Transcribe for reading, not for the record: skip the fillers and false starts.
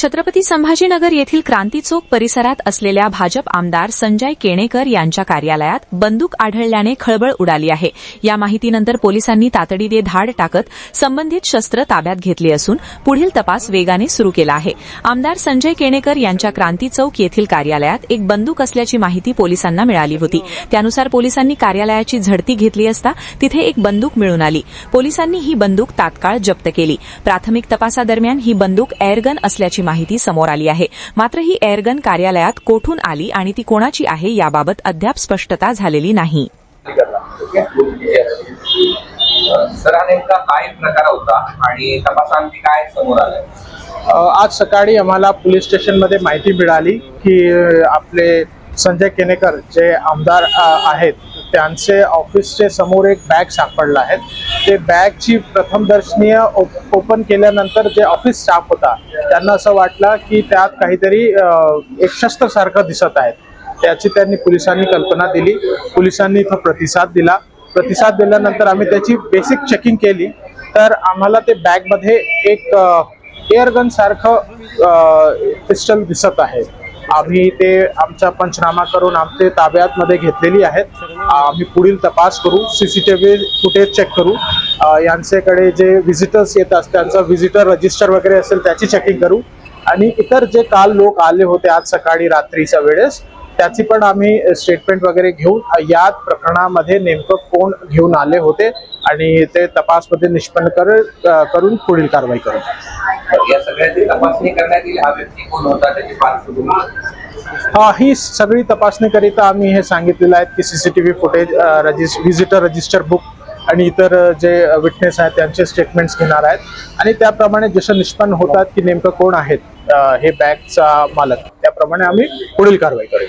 छत्रपती संभाजीनगर येथील क्रांती चौक परिसरात असलेल्या भाजप आमदार संजय केणेकर यांच्या कार्यालयात बंदूक आढळल्याने खळबळ उडाली आहे। या माहितीनंतर पोलिसांनी तातडीने धाड टाकत संबंधित शस्त्र ताब्यात घेतले असून पुढील तपास वेगाने सुरू केला आहे। आमदार संजय केणेकर यांच्या क्रांती चौक येथील कार्यालयात एक बंदूक असल्याची माहिती पोलिसांना मिळाली होती। त्यानुसार पोलिसांनी कार्यालयाची झडती घेतली असता तिथे एक बंदूक मिळून आली। पोलिसांनी ही बंदूक तात्काळ जप्त केली। प्राथमिक तपासादरम्यान ही बंदूक एअरगन असल्याची माहिती समोर आली आहे। मात्र ही एअरगन कार्यालयात कोठून आली आणि ती कोणाची आहे याबाबत अद्याप स्पष्टता झालेली नाही। सर, नेमका काय प्रकार होता आणि तपासांती काय समोर आलं? आज सकाळी आम्हाला पोलीस स्टेशनमध्ये माहिती मिळाली की आपले संजय केणेकर जे आमदार आहेत त्यांचे ऑफिसचे समोर एक बॅग सापडला आहे। ते बॅगची प्रथमदर्शनीय ओपन केल्यानंतर जे ऑफिस स्टाफ होता त्यांना असं वाटलं की त्यात काहीतरी एक शस्त्रसारखं दिसत आहे। त्याची त्यांनी पोलिसांनी कल्पना दिली। पोलिसांनी इथं प्रतिसाद दिल्यानंतर आम्ही त्याची बेसिक चेकिंग केली तर आम्हाला ते बॅगमध्ये एक एअरगन सारखं पिस्टल दिसत आहे। आम्ही ते आमचा पंचनामा करून आमचे ताब्यात घेतलेली आहेत। आम्ही पुढील तपास करू, सीसीटीव्ही फुटेज चेक करू, यांच्याकडे जे व्हिजिटर्स येतात त्यांचं व्हिजिटर रजिस्टर वगैरे असेल त्याची चेकिंग करू आणि इतर जे काल लोक आले होते आज सकाळी रात्रीच्या वेळेस त्याची पण आम्ही स्टेटमेंट वगैरे घेऊन या प्रकरणामध्ये नेमकं कोण घेऊन आले होते आणि ते तपासमध्ये निष्पन्न करून पुढील कारवाई करू। या सगळ्याची तपासणी करण्यात येईल। हा व्यक्ती कोण होता, त्याची पार्श्वभूमी? ही सगळी तपासणीकरिता आम्ही हे सांगितलेलं आहे की CCTV footage, visitor register book आणि इतर जे विटनेस आहेत त्यांचे स्टेटमेंट्स घेणार आहेत आणि त्याप्रमाणे जसं निष्पन्न होतात की नेमकं कोण आहेत हे बॅगचा मालक त्याप्रमाणे आम्ही पुढील कारवाई करू।